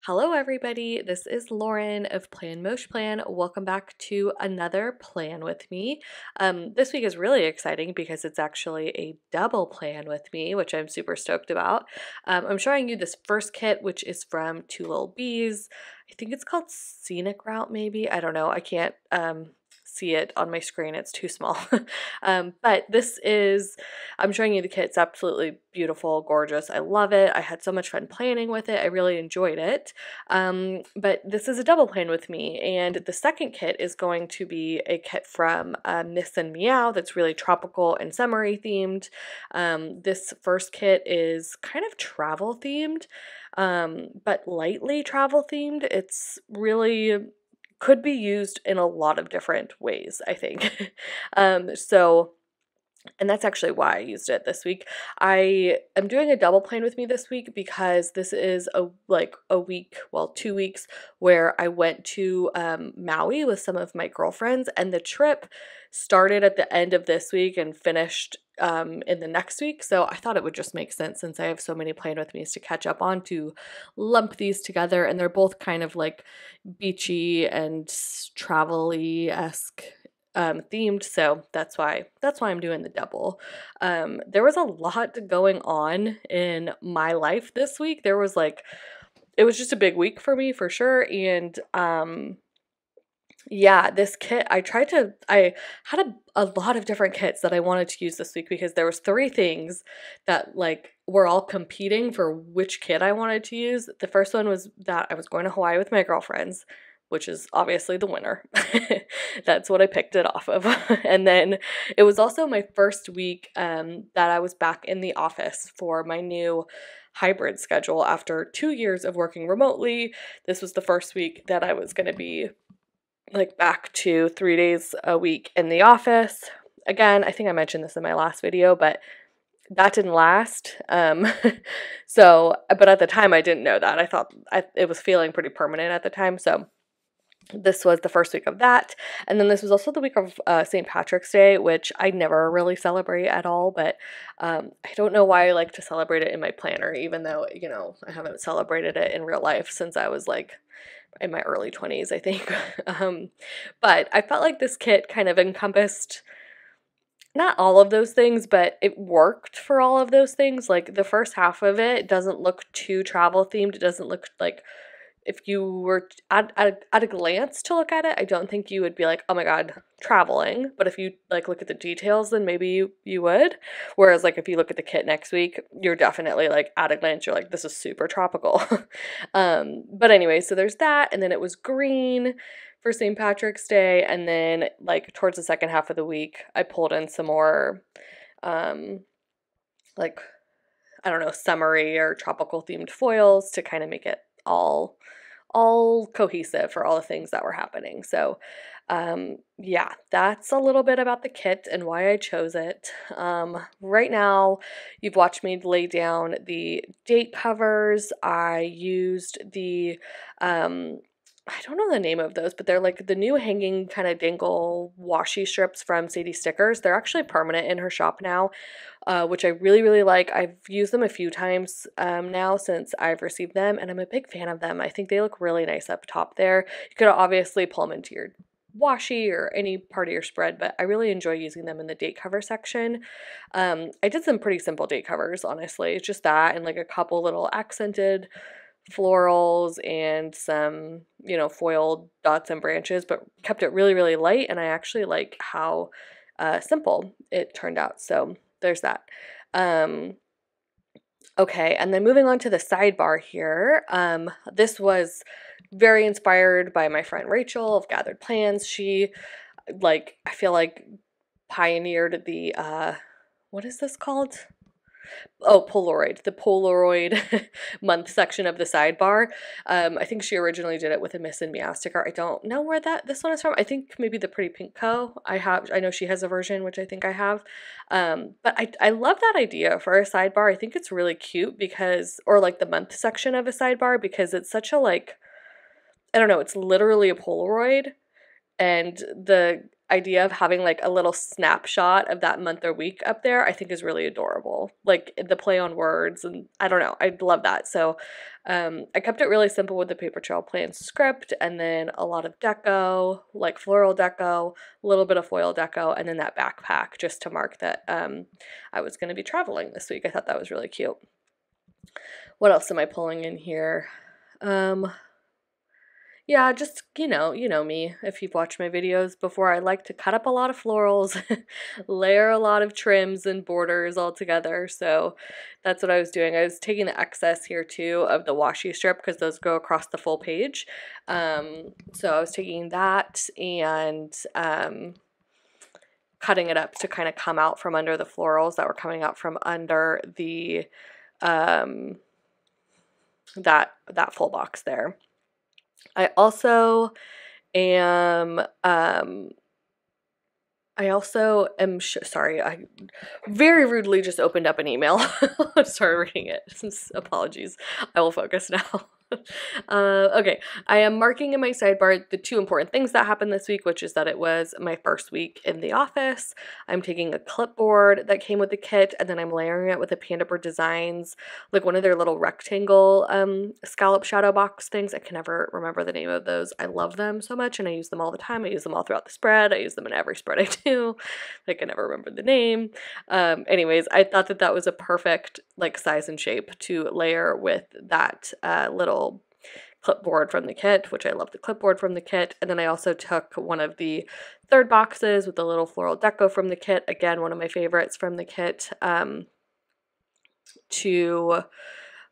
Hello everybody, this is Lauren of Plan Mosh Plan. Welcome back to another plan with me. This week is really exciting because it's actually a double plan with me, which I'm super stoked about. I'm showing you this first kit, which is from Two Little Bees. I think it's called Scenic Route, maybe. I don't know. I can't see it on my screen. It's too small. But I'm showing you the kit. It's absolutely beautiful, gorgeous. I love it. I had so much fun planning with it. I really enjoyed it. But this is a double plan with me. And the second kit is going to be a kit from Miss and Meow that's really tropical and summery themed. This first kit is kind of travel themed, but lightly travel themed. It's really could be used in a lot of different ways, I think. And that's actually why I used it this week. I am doing a double plan with me this week because this is a week, well, 2 weeks where I went to Maui with some of my girlfriends, and the trip started at the end of this week and finished in the next week. So I thought it would just make sense, since I have so many plan with me's to catch up on, to lump these together, and they're both kind of like beachy and travel-y-esque themed, so that's why I'm doing the double. There was a lot going on in my life this week. It was just a big week for me for sure, and yeah, this kit, I had a lot of different kits that I wanted to use this week because there was 3 things that were all competing for which kit I wanted to use. The first one was that I was going to Hawaii with my girlfriends, which is obviously the winner. That's what I picked it off of. And then it was also my first week that I was back in the office for my new hybrid schedule after 2 years of working remotely. This was the first week that I was going to be back to 3 days a week in the office. Again, I think I mentioned this in my last video, but that didn't last. But at the time I didn't know that. I thought it was feeling pretty permanent at the time, so this was the first week of that. And then this was also the week of St. Patrick's Day, which I never really celebrate at all, but I don't know why I like to celebrate it in my planner, even though, I haven't celebrated it in real life since I was in my early 20s, I think. But I felt like this kit kind of encompassed not all of those things, but it worked for all of those things. Like the first half of it doesn't look too travel themed. It doesn't look like, if you were at a glance to look at it, I don't think you would be like, oh my god, traveling. But if you look at the details, then maybe you would. Whereas if you look at the kit next week, you're definitely at a glance, you're like, this is super tropical. But anyway, so there's that. And then it was green for St. Patrick's Day. And then towards the second half of the week, I pulled in some more I don't know, summery or tropical themed foils to kind of make it all cohesive for all the things that were happening. So yeah, that's a little bit about the kit and why I chose it. Right now, you've watched me lay down the date covers. I used the I don't know the name of those, but they're the new hanging kind of dangle washi strips from Sadie Stickers. They're actually permanent in her shop now, which I really, really like. I've used them a few times now since I've received them, and I'm a big fan of them. I think they look really nice up top there. You could obviously pull them into your washi or any part of your spread, but I really enjoy using them in the date cover section. I did some pretty simple date covers, honestly. It's just that and a couple little accented florals and some, foiled dots and branches, but kept it really, really light, and I actually like how simple it turned out. So there's that. Okay, and then moving on to the sidebar here. This was very inspired by my friend Rachel of Gathered Plans. She, I feel pioneered the, what is this called? Oh, Polaroid, the Polaroid month section of the sidebar. I think she originally did it with a Miss and Meow sticker. I don't know where this one is from. I think maybe the Pretty Pink Co. I know she has a version, which I think I have. But I love that idea for a sidebar. I think it's really cute or the month section of a sidebar, because it's such a I don't know, it's literally a Polaroid, and the idea of having like a little snapshot of that month or week up there, I think is really adorable. Like the play on words, and I don't know, I love that. So I kept it really simple with the paper trail plan script, and then a lot of deco, like floral deco, a little bit of foil deco, and then that backpack just to mark that I was going to be traveling this week. I thought that was really cute. What else am I pulling in here? Yeah, just, you know me, if you've watched my videos before, I like to cut up a lot of florals, layer a lot of trims and borders all together, so that's what I was doing. I was taking the excess here too of the washi strip because those go across the full page. So I was taking that and cutting it up to kind of come out from under the florals that were coming out from under the that full box there. I also am, sorry, I very rudely just opened up an email. I started reading it. Apologies. I will focus now. Okay, I am marking in my sidebar the 2 important things that happened this week, which is that it was my first week in the office. I'm taking a clipboard that came with the kit, and then I'm layering it with a Panda Bird Designs, like one of their little rectangle scallop shadow box things. I can never remember the name of those. I love them so much, and I use them all the time. I use them all throughout the spread. I use them in every spread I do. I can never remember the name. Anyways, I thought that was a perfect like size and shape to layer with that little clipboard from the kit, which I love the clipboard from the kit. And then I also took one of the 3rd boxes with the little floral deco from the kit, again one of my favorites from the kit, to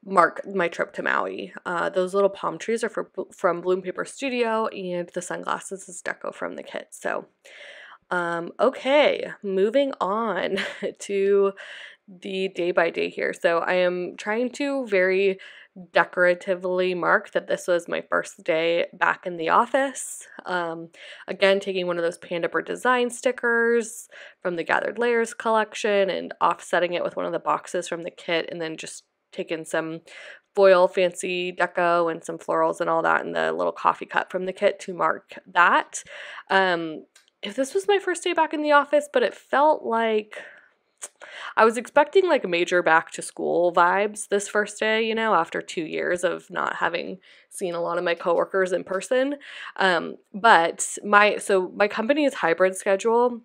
mark my trip to Maui. Those little palm trees are from Bloom Paper Studio, and the sunglasses is deco from the kit. So okay, moving on to the day by day here. So I am trying to very decoratively mark that this was my first day back in the office. Again, taking one of those Panda Bird Design stickers from the Gathered Layers collection and offsetting it with one of the boxes from the kit, and then just taking some foil fancy deco and some florals and all that in the little coffee cup from the kit to mark that. If this was my first day back in the office, but it felt like I was expecting like major back to school vibes this first day, you know, after 2 years of not having seen a lot of my coworkers in person. But my company's hybrid schedule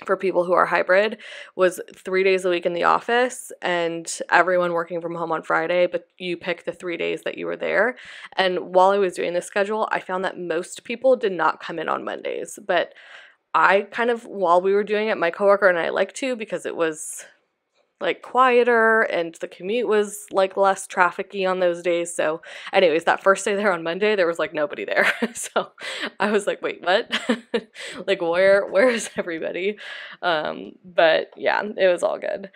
for people who are hybrid was 3 days a week in the office and everyone working from home on Friday, but you pick the 3 days that you were there. And while I was doing this schedule, I found that most people did not come in on Mondays, but I kind of, while we were doing it, my coworker and I liked to, because it was like quieter and the commute was like less trafficy on those days. So anyways, that first day there on Monday, there was like nobody there. So I was like, wait, what? Like where is everybody? But yeah, it was all good.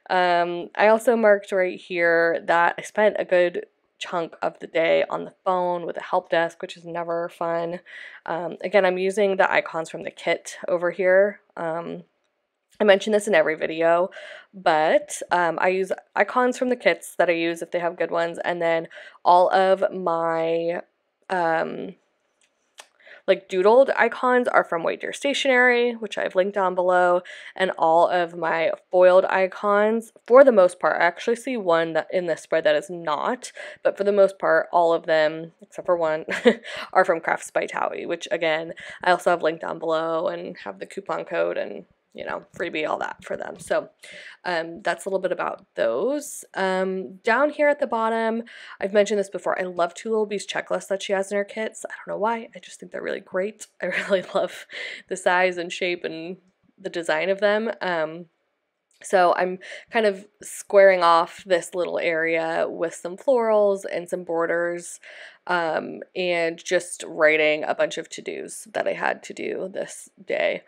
I also marked right here that I spent a good chunk of the day on the phone with a help desk, which is never fun. Again, I'm using the icons from the kit over here. I mention this in every video, but I use icons from the kits that I use if they have good ones, and then all of my like doodled icons are from White Deer Stationery, which I've linked down below, and all of my foiled icons, for the most part, I actually see one that in this spread that is not, but for the most part, all of them, except for one, are from Crafts by Towie, which again, I also have linked down below and have the coupon code and, you know, freebie, all that for them. So that's a little bit about those. Down here at the bottom, I've mentioned this before, I love Tuliby's checklists that she has in her kits. I don't know why, I just think they're really great. I really love the size and shape and the design of them. So I'm kind of squaring off this little area with some florals and some borders, and just writing a bunch of to-dos that I had to do this day.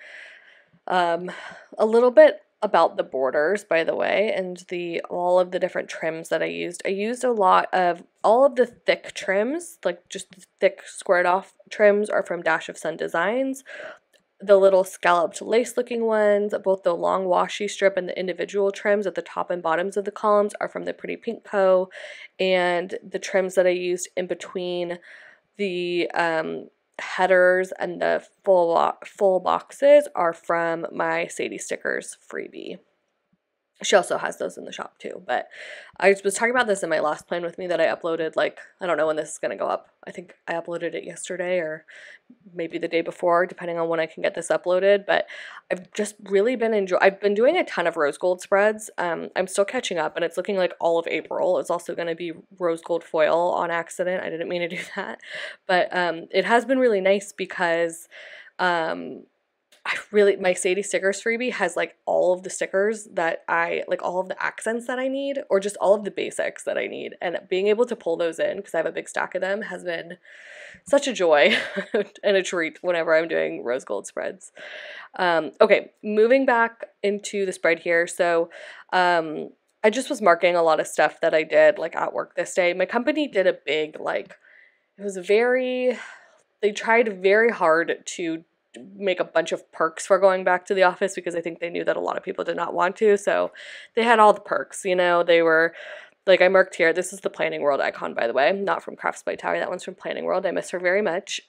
A little bit about the borders, by the way, and all of the different trims that I used. I used a lot of all of the thick trims, like just the thick squared off trims are from Dash of Sun Designs. The little scalloped lace looking ones, both the long washi strip and the individual trims at the top and bottoms of the columns are from the Pretty Pink Co. And the trims that I used in between the headers and the full boxes are from my Sadie Stickers freebie. She also has those in the shop too, but I was talking about this in my last plan with me that I uploaded, like, I don't know when this is going to go up. I think I uploaded it yesterday or maybe the day before, depending on when I can get this uploaded, but I've just really been I've been doing a ton of rose gold spreads. I'm still catching up, and it's looking like all of April is also going to be rose gold foil on accident. I didn't mean to do that, but it has been really nice because my Sadie Stickers freebie has like all of the stickers that I like, all of the accents that I need, or just all of the basics that I need. And being able to pull those in, because I have a big stack of them, has been such a joy and a treat whenever I'm doing rose gold spreads. Okay, moving back into the spread here. So I just was marking a lot of stuff that I did like at work this day. My company did a big, like, they tried very hard to make a bunch of perks for going back to the office, because I think they knew that a lot of people did not want to. So they had all the perks, you know. They were like, I marked here, this is the Planning World icon, by the way, not from Crafts by Taui. That one's from Planning World. I miss her very much.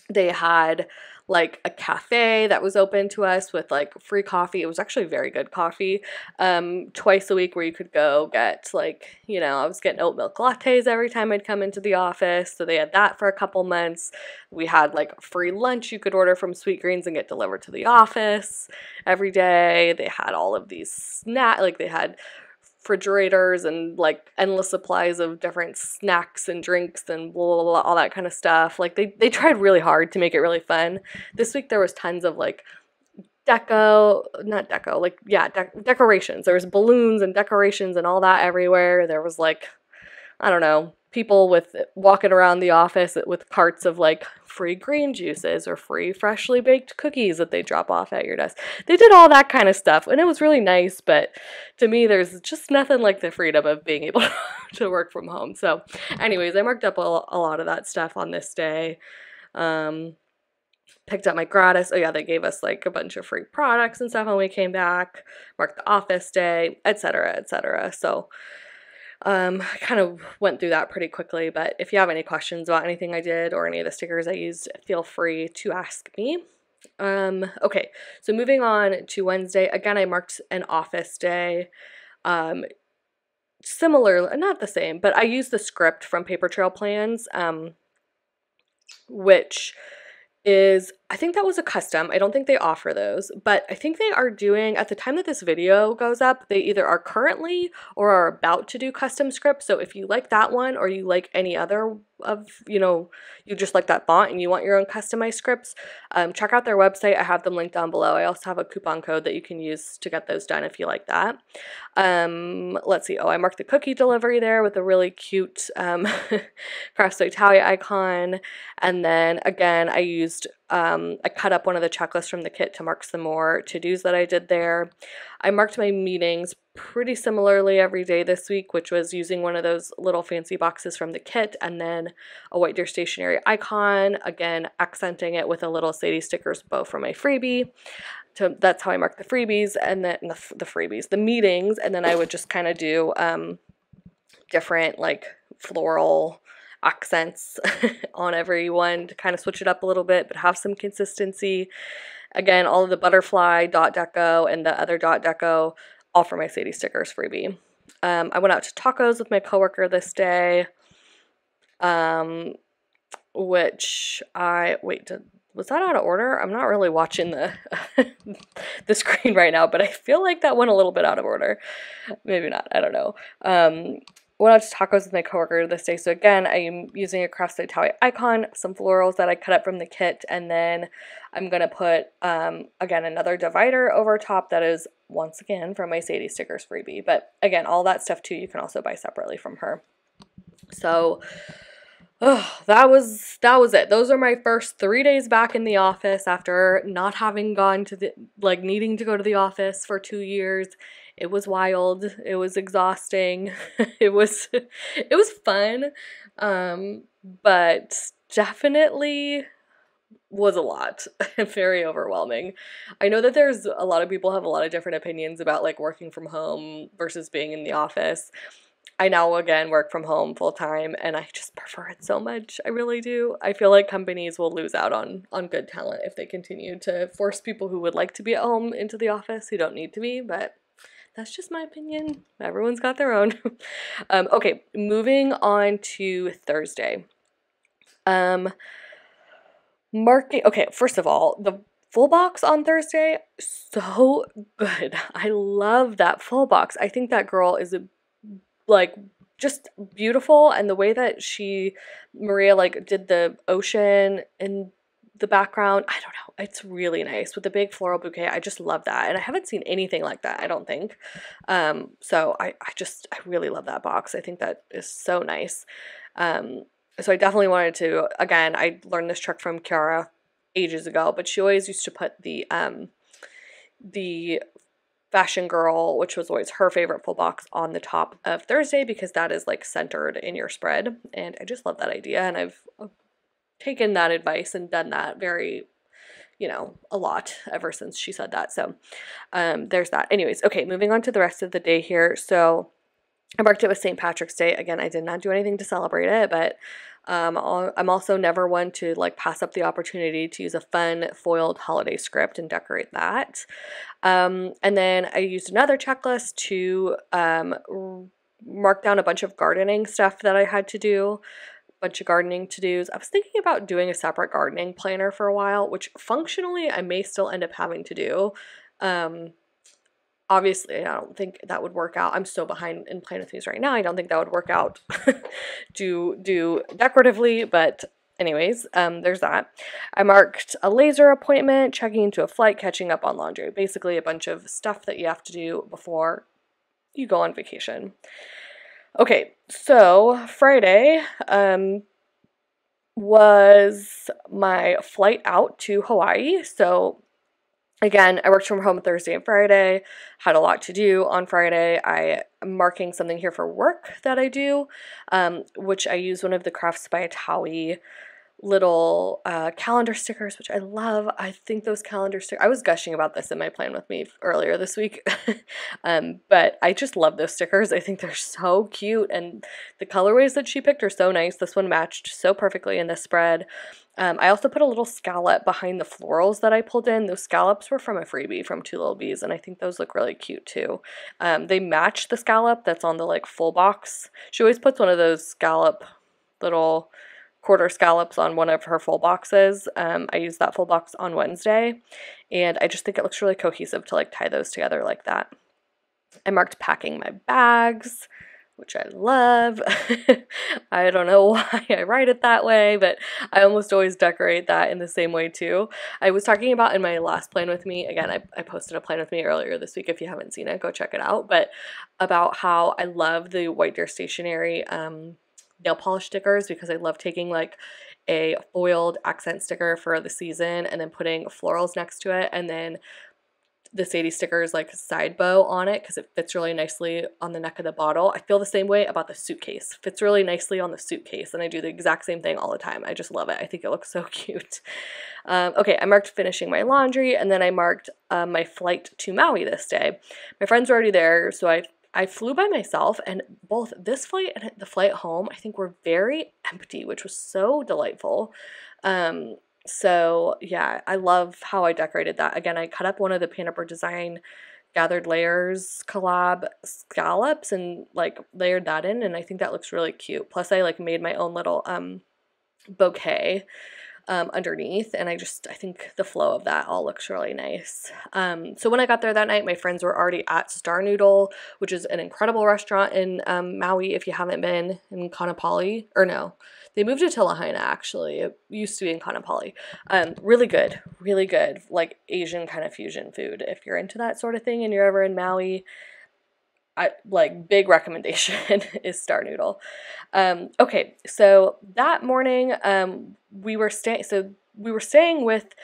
They had like a cafe that was open to us with like free coffee. It was actually very good coffee, twice a week, where you could go get, like, you know, I was getting oat milk lattes every time I'd come into the office. So they had that for a couple months. We had like free lunch you could order from Sweet Greens and get delivered to the office every day. They had all of these like they had refrigerators and like endless supplies of different snacks and drinks and blah, blah, blah, all that kind of stuff. Like they tried really hard to make it really fun. This week there was tons of like decorations. There was balloons and decorations and all that everywhere. There was like, I don't know, people walking around the office with carts of like free green juices or free freshly baked cookies that they drop off at your desk. They did all that kind of stuff, and it was really nice, but to me there's just nothing like the freedom of being able to work from home. So anyways, I marked up a lot of that stuff on this day. Picked up my gratis. Oh yeah, they gave us like a bunch of free products and stuff when we came back. Marked the office day, etc., etc. So I kind of went through that pretty quickly, but if you have any questions about anything I did or any of the stickers I used, feel free to ask me. Okay, so moving on to Wednesday, again, I marked an office day. Similar, not the same, but I used the script from Paper Trail Plans, which is, I think that was a custom. I don't think they offer those, but I think they are doing, at the time that this video goes up, they either are currently or are about to do custom scripts. So if you like that one, or you like any other of, you know, you just like that font and you want your own customized scripts, check out their website. I have them linked down below. I also have a coupon code that you can use to get those done if you like that. Let's see. Oh, I marked the cookie delivery there with a really cute Crafts by Taui icon. And then again, I cut up one of the checklists from the kit to mark some more to-dos that I did there. I marked my meetings pretty similarly every day this week, which was using one of those little fancy boxes from the kit and then a White Deer stationery icon, again accenting it with a little Sadie Stickers bow from my freebie. So that's how I mark the freebies, and then the meetings, and then I would just kind of do different like floral accents on every one to kind of switch it up a little bit, but have some consistency. Again, all of the butterfly dot deco and the other dot deco, all for my Sadie Stickers freebie. I went out to tacos with my coworker this day, which was that out of order? I'm not really watching the the screen right now, but I feel like that went a little bit out of order. Maybe not, I don't know. Went out to tacos with my coworker this day. So again, I'm using a Crafts by Taui icon, some florals that I cut up from the kit, and then I'm going to put, again, another divider over top that is, once again, from my Sadie Stickers freebie. But again, all that stuff too, you can also buy separately from her. So that was it. Those are my first 3 days back in the office after not having gone to needing to go to the office for 2 years. It was wild. It was exhausting. It was fun, but definitely was a lot. Very overwhelming. I know that there's a lot of people have a lot of different opinions about like working from home versus being in the office. I now again work from home full time, and I just prefer it so much. I really do. I feel like companies will lose out on good talent if they continue to force people who would like to be at home into the office who don't need to be, but that's just my opinion. Everyone's got their own. Okay, moving on to Thursday. Marking, okay, first of all, the full box on Thursday, so good. I love that full box. I think that girl is like just beautiful, and the way that Maria like did the ocean in the background, I don't know, it's really nice with the big floral bouquet. I just love that, and I haven't seen anything like that, I don't think. So I really love that box. I think that is so nice. So I definitely wanted to, again, I learned this trick from Kiara ages ago, but she always used to put the Fashion Girl, which was always her favorite full box, on the top of Thursday because that is like centered in your spread. And I just love that idea. And I've taken that advice and done that very, a lot ever since she said that. So there's that. Anyways, okay, moving on to the rest of the day here. So I marked it with St. Patrick's Day. Again, I did not do anything to celebrate it, but I'm also never one to like pass up the opportunity to use a fun foiled holiday script and decorate that. And then I used another checklist to mark down a bunch of gardening stuff that I had to do, a bunch of gardening to-dos. I was thinking about doing a separate gardening planner for a while, which functionally I may still end up having to do. Obviously, I don't think that would work out. I'm so behind in Plan With Me's right now. I don't think that would work out to do decoratively, but anyways, there's that. I marked a laser appointment, checking into a flight, catching up on laundry. Basically, a bunch of stuff that you have to do before you go on vacation. Okay, so Friday was my flight out to Hawaii. So again, I worked from home Thursday and Friday, had a lot to do on Friday. I am marking something here for work that I do, which I use one of the Crafts by Taui little calendar stickers, which I love. I think those calendar stickers, I was gushing about this in my Plan With Me earlier this week, but I just love those stickers. I think they're so cute, and the colorways that she picked are so nice. This one matched so perfectly in this spread. I also put a little scallop behind the florals that I pulled in. Those scallops were from a freebie from Two Little Bees, and I think those look really cute too. They match the scallop that's on the like full box. She always puts one of those scallop little quarter scallops on one of her full boxes. I used that full box on Wednesday, and I just think it looks really cohesive to like tie those together like that. I marked packing my bags, which I love. I don't know why I write it that way, but I almost always decorate that in the same way too. I was talking about in my last Plan With Me, again, I posted a Plan With Me earlier this week. If you haven't seen it, go check it out, but about how I love the White Deer Stationery nail polish stickers, because I love taking like a foiled accent sticker for the season and then putting florals next to it, and then the Sadie stickers like side bow on it because it fits really nicely on the neck of the bottle. I feel the same way about the suitcase. Fits really nicely on the suitcase, and I do the exact same thing all the time. I just love it. I think it looks so cute. Okay, I marked finishing my laundry, and then I marked my flight to Maui this day. My friends were already there, so I flew by myself, and both this flight and the flight home, I think, were very empty, which was so delightful. So yeah, I love how I decorated that. Again, I cut up one of the Paneper Design Gathered Layers collab scallops and like layered that in, and I think that looks really cute. Plus I like made my own little bouquet underneath, and I think the flow of that all looks really nice. So when I got there that night, my friends were already at Star Noodle, which is an incredible restaurant in Maui if you haven't been, in Kaanapali, or no, they moved to Lahaina actually. It used to be in Kaanapali. Really good, like Asian kind of fusion food. If you're into that sort of thing and you're ever in Maui, big recommendation is Star Noodle. Okay, so that morning, we were staying with,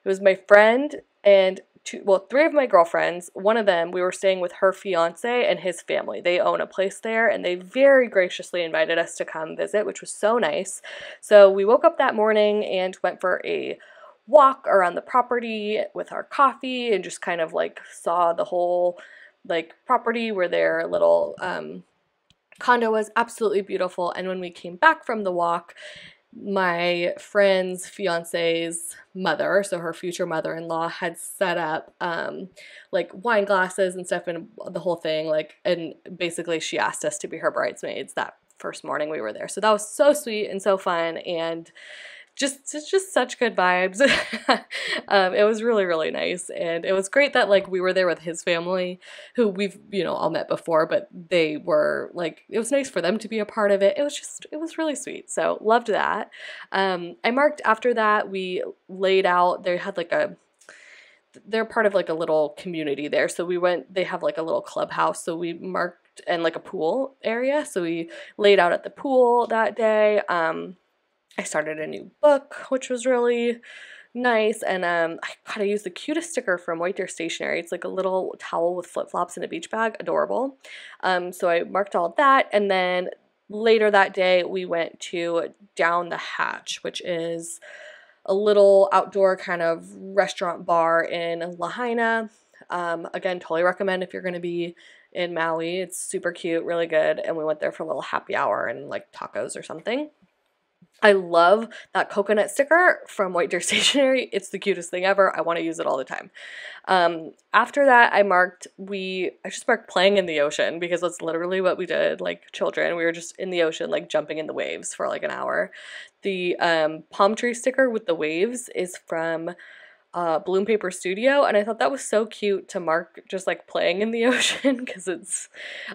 it was my friend and three of my girlfriends. One of them, we were staying with her fiance and his family. They own a place there, and they very graciously invited us to come visit, which was so nice. So we woke up that morning and went for a walk around the property with our coffee and just kind of like saw the whole like property where their little condo was absolutely beautiful. And when we came back from the walk, my friend's fiance's mother, so her future mother-in-law, had set up like wine glasses and stuff and the whole thing, like, and basically she asked us to be her bridesmaids that first morning we were there. So that was so sweet and so fun, and just such good vibes. It was really, really nice, and it was great that like we were there with his family, who we've, you know, all met before, but they were like, it was nice for them to be a part of it. It was really sweet. So loved that. I marked after that, we laid out, they had like they're part of like a little community there. So we went, they have like a little clubhouse. So we marked, and like a pool area. So we laid out at the pool that day. I started a new book, which was really nice, and I used the cutest sticker from White Deer Stationery. It's like a little towel with flip-flops and a beach bag, adorable. So I marked all that, and then later that day we went to Down the Hatch, which is a little outdoor kind of restaurant bar in Lahaina. Again, totally recommend if you're going to be in Maui. It's super cute, really good, and we went there for a little happy hour and like tacos or something. I love that coconut sticker from White Deer Stationery. It's the cutest thing ever. I want to use it all the time. After that, I just marked playing in the ocean, because that's literally what we did like children. We were just in the ocean, like jumping in the waves for like an hour. The palm tree sticker with the waves is from Bloom Paper Studio, and I thought that was so cute to mark just like playing in the ocean, because it's,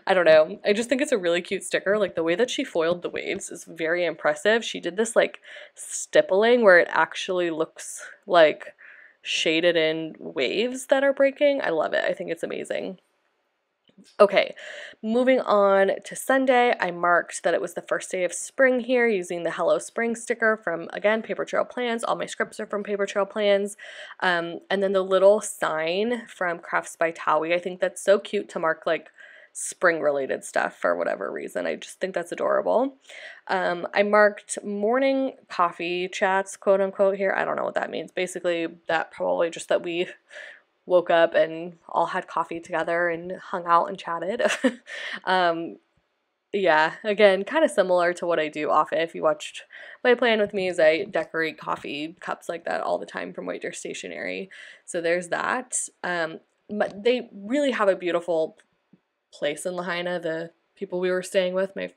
I don't know, I just think it's a really cute sticker. Like the way that she foiled the waves is very impressive. She did this like stippling where it actually looks like shaded in waves that are breaking. I love it. I think it's amazing. Okay, moving on to Sunday, I marked that it was the first day of spring here using the Hello Spring sticker from, again, Paper Trail Plans. All my scripts are from Paper Trail Plans. And then the little sign from Crafts by Towie. I think that's so cute to mark like spring related stuff for whatever reason. I just think that's adorable. I marked morning coffee chats, quote unquote, here. I don't know what that means. Basically, that probably just that we woke up and all had coffee together and hung out and chatted. Yeah, again, kind of similar to what I do often. If you watched my plan with me, is I decorate coffee cups like that all the time from White Deer Stationery. So there's that. But they really have a beautiful place in Lahaina, the people we were staying with, my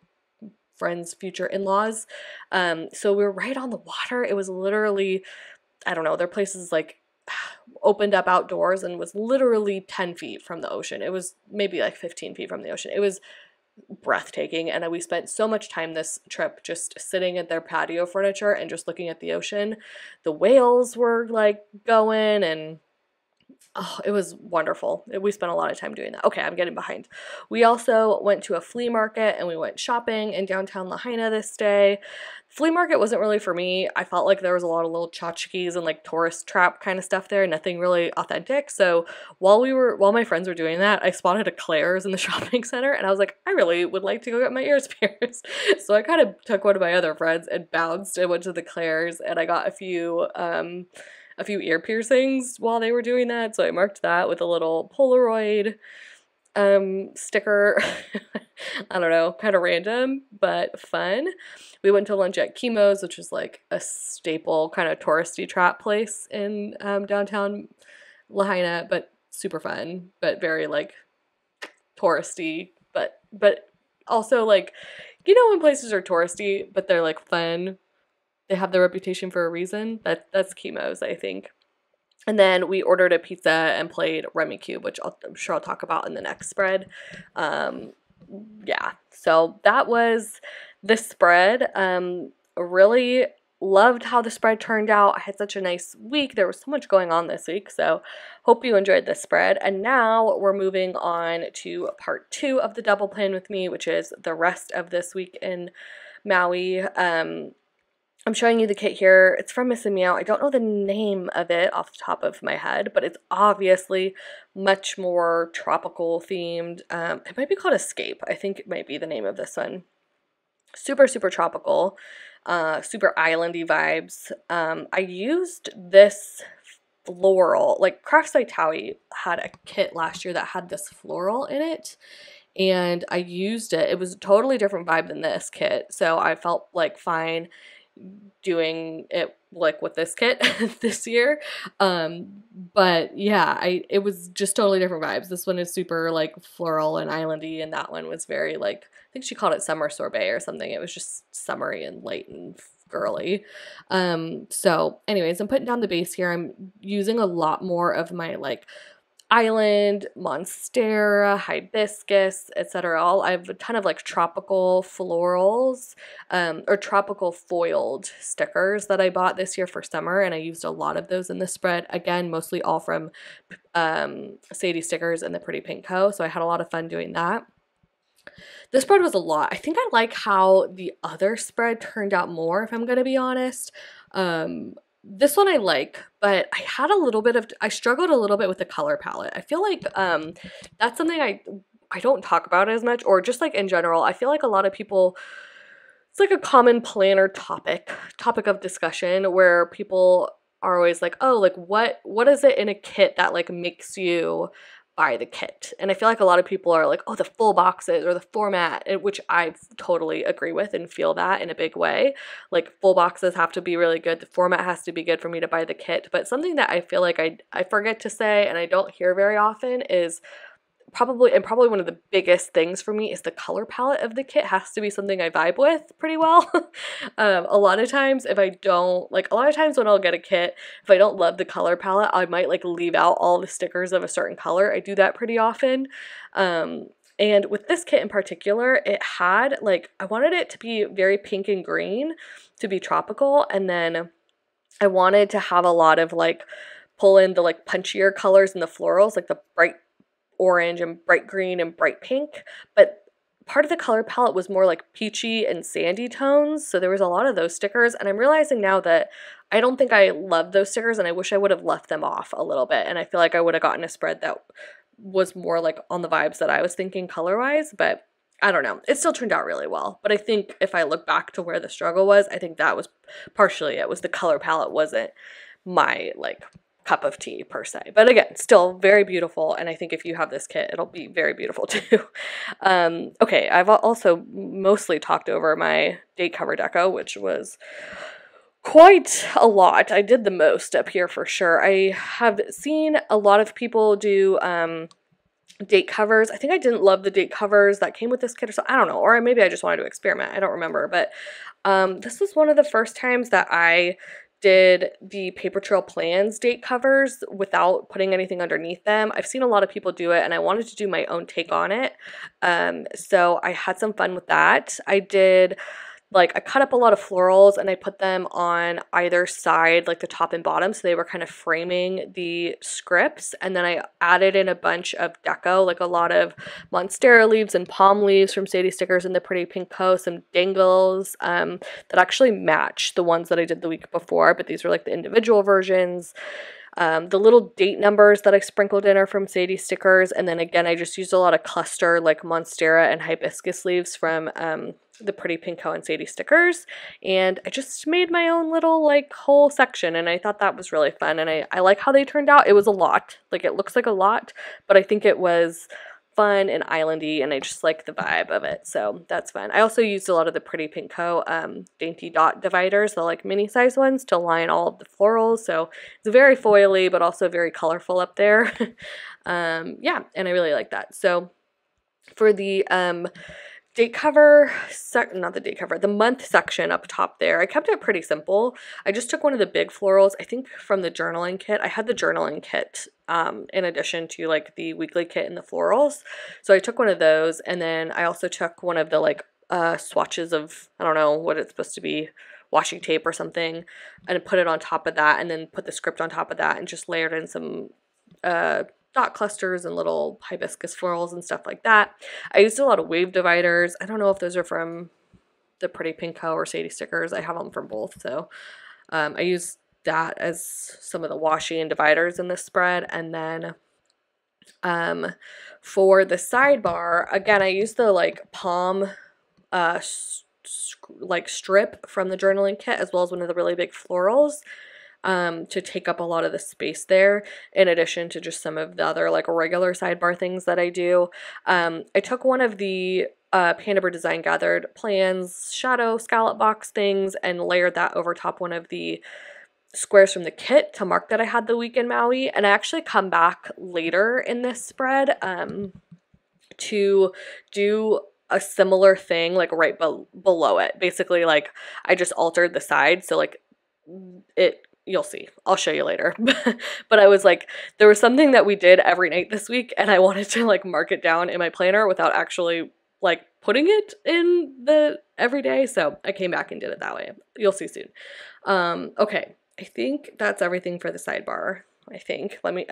friend's future in-laws. So we were right on the water. It was literally, I don't know, their place is like opened up outdoors and was literally 10 feet from the ocean. It was maybe like 15 feet from the ocean. It was breathtaking, and we spent so much time this trip just sitting at their patio furniture and just looking at the ocean. The whales were like going, and oh, it was wonderful. We spent a lot of time doing that. Okay, I'm getting behind. We also went to a flea market and we went shopping in downtown Lahaina this day. Flea market wasn't really for me. I felt like there was a lot of little tchotchkes and like tourist trap kind of stuff there, nothing really authentic. So while my friends were doing that, I spotted a Claire's in the shopping center, and I was like, I really would like to go get my ears pierced. So I kind of took one of my other friends and bounced and went to the Claire's, and I got a few ear piercings while they were doing that. So I marked that with a little Polaroid sticker. I don't know, kind of random, but fun. We went to lunch at Chemo's, which is like a staple kind of touristy trap place in downtown Lahaina, but super fun, but very like touristy, but also like, you know, when places are touristy, but they're like fun, they have their reputation for a reason. That's Chemo's, I think. And then we ordered a pizza and played Rummy Cube, which I'm sure I'll talk about in the next spread. Yeah, so that was the spread. Really loved how the spread turned out. I had such a nice week. There was so much going on this week, so hope you enjoyed this spread. And now we're moving on to part 2 of the double plan with me, which is the rest of this week in Maui. I'm showing you the kit here. It's from Miss Meow. I don't know the name of it off the top of my head, but it's obviously much more tropical themed. It might be called Escape. I think it might be the name of this one. Super, super tropical, super islandy vibes. I used this floral, like Crafts by Towie had a kit last year that had this floral in it. and I used it. It was a totally different vibe than this kit, so I felt like fine doing it like with this kit this year. But yeah, it was just totally different vibes. This one is super like floral and islandy, and that one was very like, I think she called it summer sorbet or something. It was just summery and light and girly. So anyways, I'm putting down the base here. I'm using a lot more of my like island, monstera, hibiscus, etc. I have a ton of like tropical florals, or tropical foiled stickers that I bought this year for summer, and I used a lot of those in the spread. Again, mostly all from Sadie Stickers and the Pretty Pink Co. So I had a lot of fun doing that. This spread was a lot. I think I like how the other spread turned out more, if I'm going to be honest. This one I like, but I had I struggled a little bit with the color palette. I feel like that's something I don't talk about as much, or just like in general. I feel like a lot of people, it's like a common planner topic of discussion where people are always like, oh, like what is it in a kit that like makes you buy the kit? And I feel like a lot of people are like, oh, the full boxes or the format, which I totally agree with and feel that in a big way. Like full boxes have to be really good. The format has to be good for me to buy the kit. But something that I feel like I forget to say and I don't hear very often is probably one of the biggest things for me is the color palette of the kit has to be something I vibe with pretty well. A lot of times when I'll get a kit, if I don't love the color palette, I might like leave out all the stickers of a certain color. I do that pretty often. And with this kit in particular, it had like, I wanted it to be very pink and green to be tropical. And then I wanted to have a lot of like pull in the like punchier colors and the florals, like the bright orange and bright green and bright pink, but part of the color palette was more like peachy and sandy tones, so there was a lot of those stickers, and I'm realizing now that I don't think I love those stickers, and I wish I would have left them off a little bit, and I feel like I would have gotten a spread that was more like on the vibes that I was thinking color-wise, but I don't know. It still turned out really well, but I think if I look back to where the struggle was, I think that was partially it, was the color palette wasn't my like cup of tea per se, but again, still very beautiful, and I think if you have this kit, it'll be very beautiful too. Okay, I've also mostly talked over my date cover deco, which was quite a lot. I did the most up here for sure. I have seen a lot of people do date covers. I think I didn't love the date covers that came with this kit, or so I don't know, or maybe I just wanted to experiment. I don't remember, but this was one of the first times that I did the Paper Trail Plans date covers without putting anything underneath them. I've seen a lot of people do it, and I wanted to do my own take on it. So I had some fun with that. I cut up a lot of florals and I put them on either side, like the top and bottom, so they were kind of framing the scripts. And then I added in a bunch of deco, like a lot of monstera leaves and palm leaves from Sadie Stickers and the Pretty Pink Co, some dangles that actually match the ones that I did the week before, but these were like the individual versions. The little date numbers that I sprinkled in are from Sadie Stickers, and then again I just used a lot of cluster like monstera and hibiscus leaves from the Pretty Pink Co and Sadie Stickers, and I just made my own little like whole section, and I thought that was really fun, and I like how they turned out. It was a lot, like it looks like a lot, but I think it was fun and islandy, and I just like the vibe of it, so that's fun. I also used a lot of the Pretty Pink Co dainty dot dividers, the like mini size ones, to line all of the florals, so it's very foily but also very colorful up there. Yeah, and I really like that. So for the date cover, not the date cover, the month section up top there, I kept it pretty simple. I just took one of the big florals, I think from the journaling kit. I had the journaling kit in addition to like the weekly kit and the florals. So I took one of those, and then I also took one of the like swatches of, I don't know what it's supposed to be, washi tape or something, and put it on top of that, and then put the script on top of that, and just layered in some dot clusters and little hibiscus florals and stuff like that. I used a lot of wave dividers. I don't know if those are from the Pretty Pink Co or Sadie Stickers. I have them from both, so I used that as some of the washi and dividers in this spread. And then for the sidebar, again, I used the like palm like strip from the journaling kit, as well as one of the really big florals. to take up a lot of the space there, in addition to just some of the other like regular sidebar things that I do. I took one of the Panda Design Gathered Plans shadow scallop box things and layered that over top one of the squares from the kit to mark that I had the week in Maui. And I actually come back later in this spread to do a similar thing like right below it. Basically, like I just altered the side, so like you'll see. I'll show you later. But I was like, there was something that we did every night this week, and I wanted to like mark it down in my planner without actually like putting it in the everyday. So I came back and did it that way. You'll see soon. Okay. I think that's everything for the sidebar. I think. Let me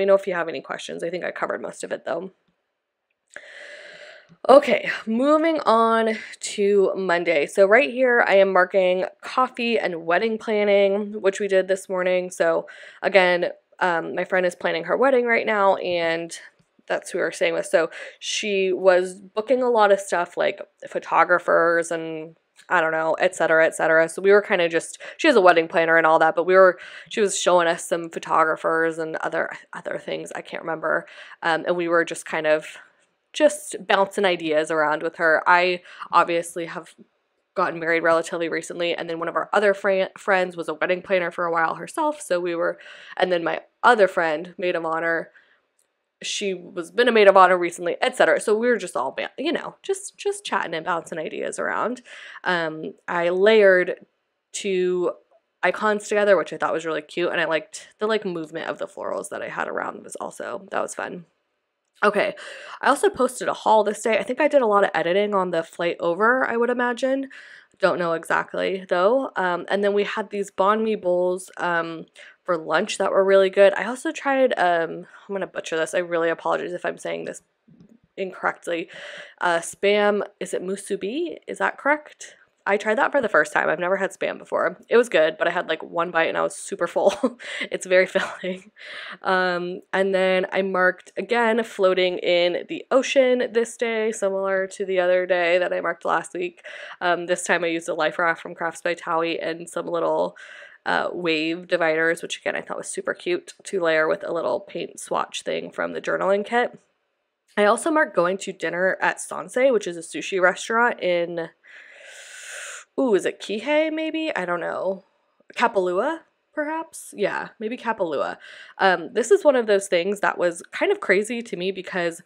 know if you have any questions. I think I covered most of it though. Okay, moving on to Monday. So right here, I am marking coffee and wedding planning, which we did this morning. So again, my friend is planning her wedding right now, and that's who we were staying with. So she was booking a lot of stuff like photographers and I don't know, et cetera, et cetera. So we were kind of just, she has a wedding planner and all that, but she was showing us some photographers and other things. I can't remember. And we were just kind of just bouncing ideas around with her. I obviously have gotten married relatively recently, and then one of our other friends was a wedding planner for a while herself. So and then my other friend, maid of honor, she was been a maid of honor recently, etc. So we were just all, just chatting and bouncing ideas around. I layered 2 icons together, which I thought was really cute, and I liked the like movement of the florals that I had around. That was fun. Okay, I also posted a haul this day. I think I did a lot of editing on the flight over, I would imagine. Don't know exactly though. And then we had these banh mi bowls for lunch that were really good. I also tried, I'm going to butcher this. I really apologize if I'm saying this incorrectly. Spam, is it musubi? Is that correct? I tried that for the first time. I've never had Spam before. It was good, but I had like 1 bite and I was super full. It's very filling. And then I marked, again, floating in the ocean this day, similar to the other day that I marked last week. This time I used a life raft from Crafts by Towie and some little wave dividers, which again I thought was super cute to layer with a little paint swatch thing from the journaling kit. I also marked going to dinner at Sansei, which is a sushi restaurant in... Ooh, is it Kihei maybe? I don't know. Kapalua, perhaps? Yeah, maybe Kapalua. This is one of those things that was kind of crazy to me because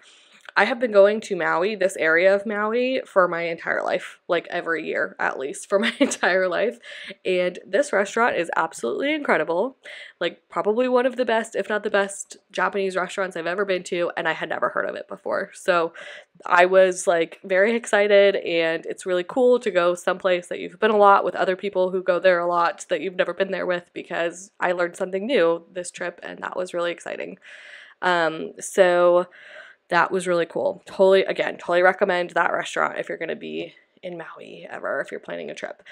I have been going to Maui, this area of Maui, for my entire life, like every year at least for my entire life. And this restaurant is absolutely incredible. Like probably one of the best, if not the best, Japanese restaurants I've ever been to, and I had never heard of it before. So I was like very excited, and it's really cool to go someplace that you've been a lot with other people who go there a lot that you've never been there with, because I learned something new this trip, and that was really exciting. So that was really cool. Totally recommend that restaurant if you're going to be in Maui ever, if you're planning a trip.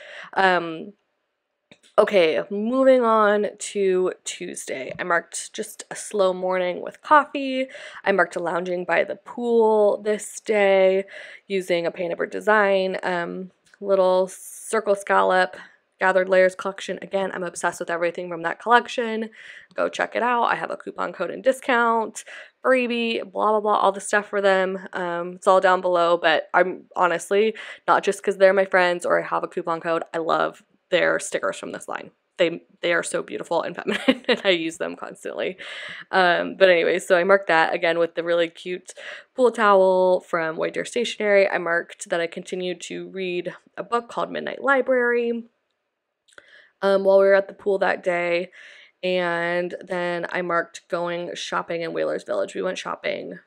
Okay, moving on to Tuesday. I marked just a slow morning with coffee. I marked lounging by the pool this day using a Paint Design, little circle scallop gathered layers collection. Again, I'm obsessed with everything from that collection. Go check it out. I have a coupon code and discount, freebie, blah, blah, blah, all the stuff for them. It's all down below, but I'm honestly, not just because they're my friends or I have a coupon code, I love their stickers from this line. They are so beautiful and feminine, and I use them constantly. But anyway, so I marked that again with the really cute pool towel from White Deer Stationery. I marked that I continued to read a book called Midnight Library while we were at the pool that day. And then I marked going shopping in Whalers Village. We went shopping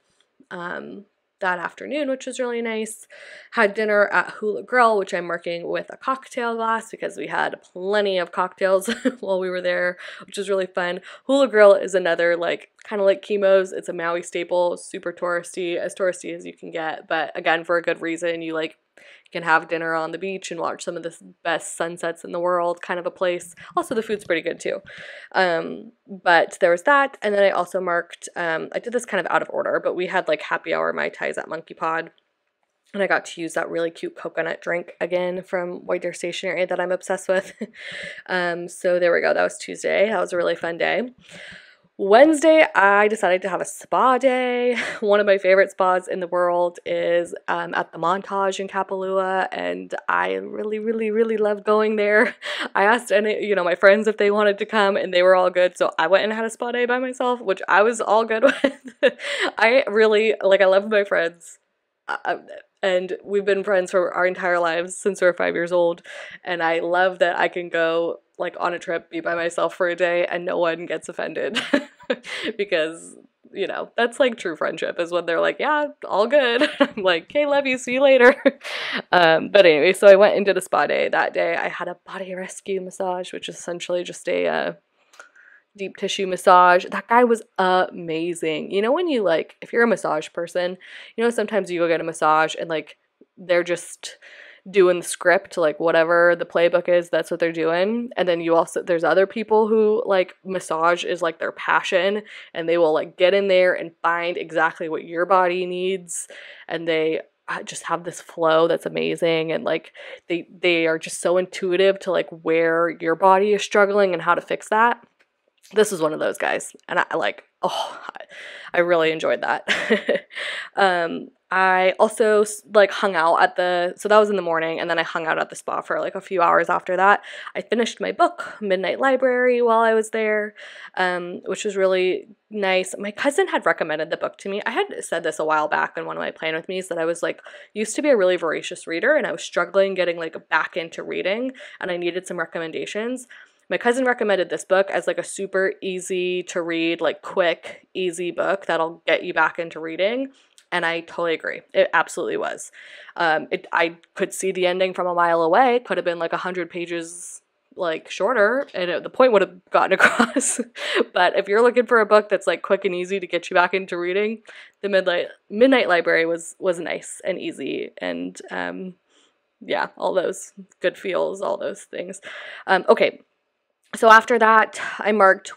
that afternoon, which was really nice. Had dinner at Hula Grill, which I'm marking with a cocktail glass because we had plenty of cocktails while we were there, which was really fun. Hula Grill is another kind of like Chemo's. It's a Maui staple, super touristy as you can get, but again, for a good reason. You can have dinner on the beach and watch some of the best sunsets in the world, kind of a place. Also, the food's pretty good too. But there was that. And then I also marked, I did this kind of out of order, but we had happy hour Mai Tais at Monkey Pod. And I got to use that really cute coconut drink again from White Deer Stationery that I'm obsessed with. So there we go. That was Tuesday. That was a really fun day. Wednesday, I decided to have a spa day. One of my favorite spas in the world is at the Montage in Kapalua, and I really, really, really love going there. I asked my friends if they wanted to come, and they were all good, so I went and had a spa day by myself, which I was all good with. I love my friends. And we've been friends for our entire lives since we were 5 years old, and I love that I can go like on a trip, be by myself for a day, and no one gets offended. Because that's like true friendship, is when they're like, yeah, all good. I'm like, okay, love you, see you later. But anyway, so I went and did a spa day. That day I had a body rescue massage, which is essentially just a deep tissue massage. That guy was amazing. When you if you're a massage person, sometimes you go get a massage and they're just doing the script, whatever the playbook is, that's what they're doing. And then there's other people who massage is their passion, and they will get in there and find exactly what your body needs, and they just have this flow that's amazing, and they are just so intuitive to where your body is struggling and how to fix that. This is one of those guys, and I really enjoyed that. I also hung out so that was in the morning, and then I hung out at the spa for a few hours after that. I finished my book, Midnight Library, while I was there, which was really nice. My cousin had recommended the book to me. I had said this a while back in one of my Plan With Me's, that I was used to be a really voracious reader, and I was struggling getting back into reading, and I needed some recommendations. My cousin recommended this book as a super easy to read, quick, easy book that'll get you back into reading. And I totally agree. It absolutely was. I could see the ending from a mile away. It could have been 100 pages shorter, and the point would have gotten across. But if you're looking for a book that's quick and easy to get you back into reading, the Midnight Library was nice and easy, and yeah, all those good feels, all those things. Okay. So after that,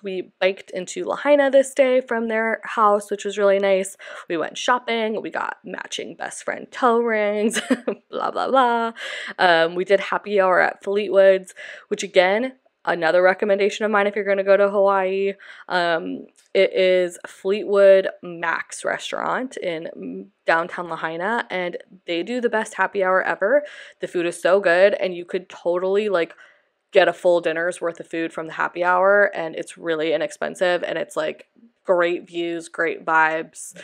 we biked into Lahaina this day from their house, which was really nice. We went shopping. We got matching best friend toe rings, blah, blah, blah. We did happy hour at Fleetwood's, which again, another recommendation of mine if you're going to go to Hawaii. It is Fleetwood Max restaurant in downtown Lahaina, and they do the best happy hour ever. The food is so good, and you could totally get a full dinner's worth of food from the happy hour, and it's really inexpensive, and it's great views, great vibes,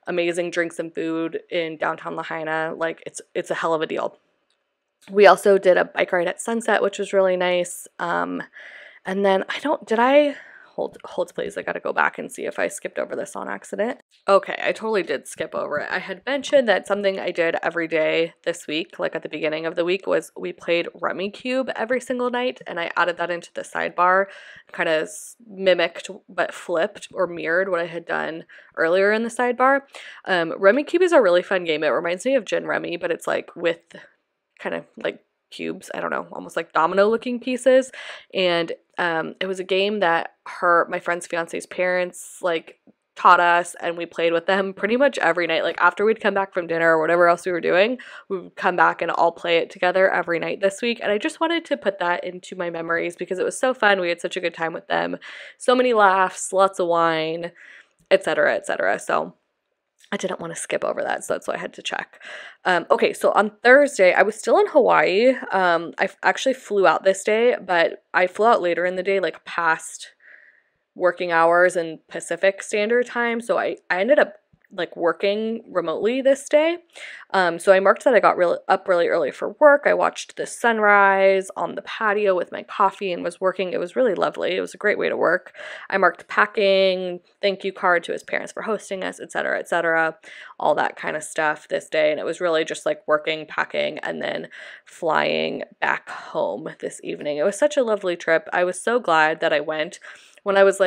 amazing drinks and food in downtown Lahaina. It's a hell of a deal. We also did a bike ride at sunset, which was really nice. And then Hold please, I gotta go back and see if I skipped over this on accident. Okay, I totally did skip over it. I had mentioned that something I did every day this week, at the beginning of the week, was we played Rummy Cube every single night, and I added that into the sidebar, kind of mimicked but flipped or mirrored what I had done earlier in the sidebar. Rummy Cube is a really fun game. It reminds me of Gin Rummy, but it's with kind of cubes, I don't know, almost domino looking pieces. And it was a game that my friend's fiance's parents taught us, and we played with them pretty much every night. After we'd come back from dinner or whatever else we were doing, we would come back and all play it together every night this week. And I just wanted to put that into my memories because it was so fun. We had such a good time with them, so many laughs, lots of wine, etc., etc. So I didn't want to skip over that, so that's why I had to check. Okay, so on Thursday, I was still in Hawaii. I actually flew out this day, but I flew out later in the day, past working hours and Pacific Standard Time, so I ended up working remotely this day. So I marked that I got up really early for work. I watched the sunrise on the patio with my coffee and was working. It was really lovely. It was a great way to work. I marked packing, thank you card to his parents for hosting us, etc., all that kind of stuff this day. And it was really just working, packing, and then flying back home this evening. It was such a lovely trip. I was so glad that I went. When I was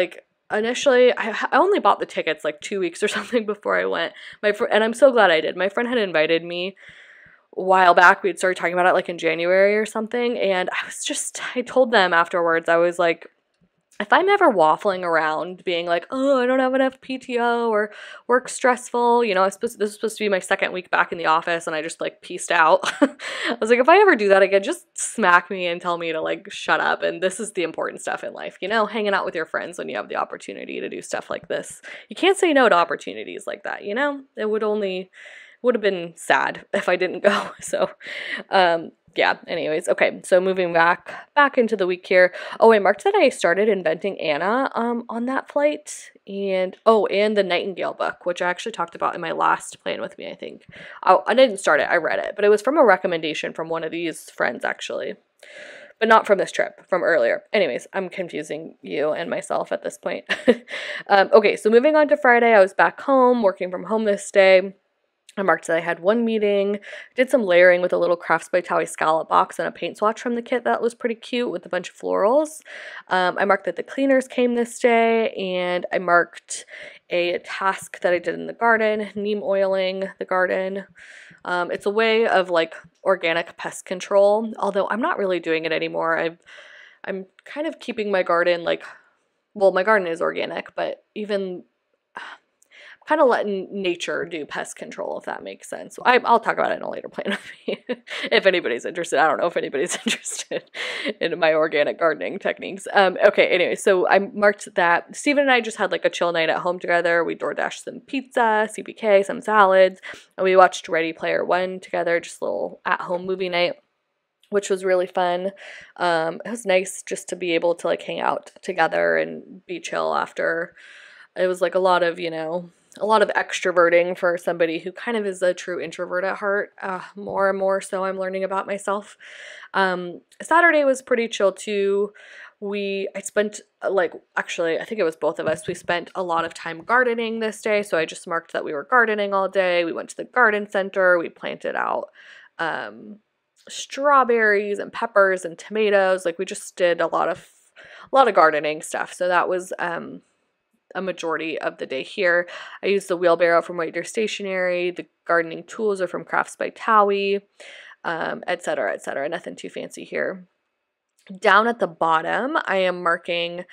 initially, I only bought the tickets 2 weeks or something before I went. And I'm so glad I did. My friend had invited me a while back. We had started talking about it in January or something. And I told them afterwards, I was if I'm ever waffling around being like, oh, I don't have enough PTO or work stressful, you know, this was supposed to be my second week back in the office and I just like pieced out. I was like, if I ever do that again, just smack me and tell me to like shut up. And this is the important stuff in life, you know, hanging out with your friends when you have the opportunity to do stuff like this. You can't say no to opportunities like that, you know? It would have been sad if I didn't go. So, yeah, anyways, okay, so moving back into the week here. Oh, I marked that I started inventing Anna on that flight, and the Nightingale book, which I actually talked about in my last Plan With Me, I think. I didn't start it, I read it, but it was from a recommendation from one of these friends, actually. But not from this trip, from earlier. Anyways, I'm confusing you and myself at this point. Okay, so moving on to Friday, I was back home, working from home this day. I marked that I had one meeting, did some layering with a little Crafts by Towie scallop box and a paint swatch from the kit that was pretty cute with a bunch of florals. I marked that the cleaners came this day, and I marked a task that I did in the garden, neem oiling the garden. It's a way of like organic pest control, although I'm not really doing it anymore. I'm kind of keeping my garden like, well, my garden is organic, but even kind of letting nature do pest control, if that makes sense. I'll talk about it in a later Plan With Me if anybody's interested. I don't know if anybody's interested in my organic gardening techniques. Okay, anyway, so I marked that. Steven and I just had like a chill night at home together. We DoorDashed some pizza, CBK, some salads, and we watched Ready Player One together, just a little at-home movie night, which was really fun. It was nice just to be able to like hang out together and be chill after. It was like a lot of extroverting for somebody who kind of is a true introvert at heart. More and more so I'm learning about myself. Saturday was pretty chill too. I spent actually, I think it was both of us. We spent a lot of time gardening this day. So I just marked that we were gardening all day. We went to the garden center. We planted out, strawberries and peppers and tomatoes. Like we just did a lot of gardening stuff. So that was, a majority of the day here. I used the wheelbarrow from White Deer Stationery. The gardening tools are from Crafts by Towie, et cetera, et cetera. Nothing too fancy here. Down at the bottom, I am marking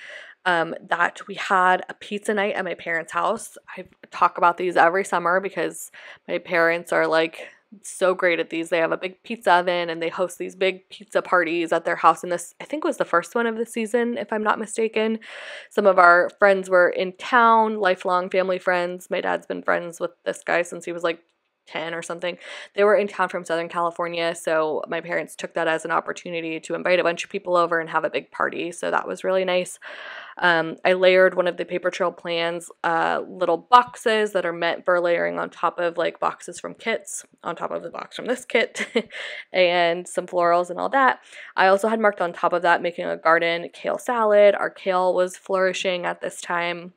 that we had a pizza night at my parents' house. I talk about these every summer because my parents are like so great at these. They have a big pizza oven and they host these big pizza parties at their house, and this I think was the first one of the season, if I'm not mistaken. Some of our friends were in town, lifelong family friends. My dad's been friends with this guy since he was like 10 or something. They were in town from Southern California, so my parents took that as an opportunity to invite a bunch of people over and have a big party, so that was really nice. I layered one of the paper trail plans, little boxes that are meant for layering on top of like boxes from kits, on top of the box from this kit, and some florals and all that. I also had marked on top of that making a garden kale salad. Our kale was flourishing at this time,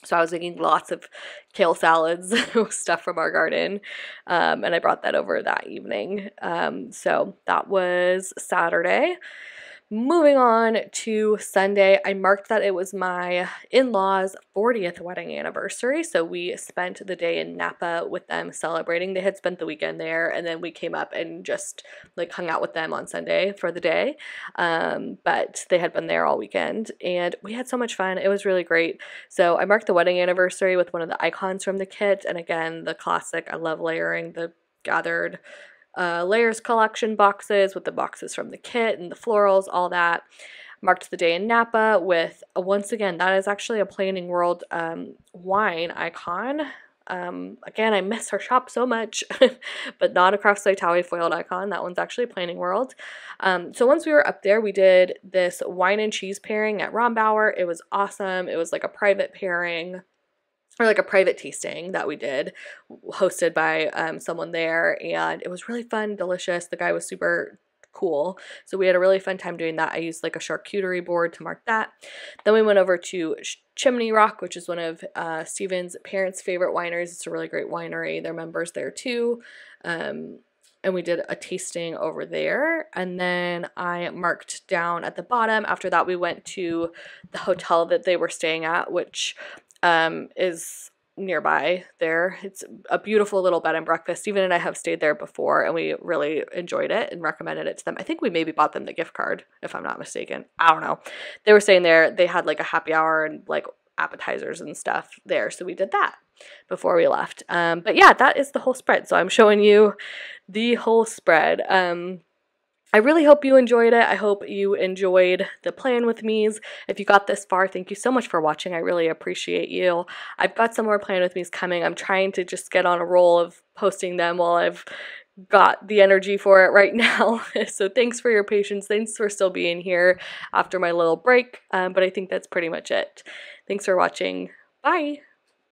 so I was making lots of kale salads, stuff from our garden, and I brought that over that evening. So that was Saturday. Moving on to Sunday, I marked that it was my in-laws' 40th wedding anniversary, so we spent the day in Napa with them celebrating. They had spent the weekend there, and then we came up and just like hung out with them on Sunday for the day, but they had been there all weekend, and we had so much fun. It was really great. So I marked the wedding anniversary with one of the icons from the kit, and again, the classic, I love layering the gathered layers collection boxes with the boxes from the kit and the florals, all that. Marked the day in Napa with, once again, that is actually a Planning World wine icon. Again, I miss her shop so much, but not a Crafts by Towie foiled icon. That one's actually Planning World. So once we were up there, we did this wine and cheese pairing at Rombauer. It was awesome. It was like a private pairing, or like a private tasting that we did, hosted by someone there, and it was really fun, delicious. The guy was super cool, so we had a really fun time doing that. I used like a charcuterie board to mark that. Then we went over to Chimney Rock, which is one of Steven's parents' favorite wineries. It's a really great winery. They're members there too. And we did a tasting over there. And then I marked down at the bottom. After that, we went to the hotel that they were staying at, which is nearby there. It's a beautiful little bed and breakfast. Steven and I have stayed there before, and we really enjoyed it and recommended it to them. I think we maybe bought them the gift card, if I'm not mistaken. I don't know. They were saying there they had like a happy hour and like appetizers and stuff there, so we did that before we left. But yeah, that is the whole spread. So I'm showing you the whole spread. I really hope you enjoyed it. I hope you enjoyed the plan with me's. If you got this far, thank you so much for watching. I really appreciate you. I've got some more plan with me's coming. I'm trying to just get on a roll of posting them while I've got the energy for it right now. So thanks for your patience. Thanks for still being here after my little break. But I think that's pretty much it. Thanks for watching. Bye.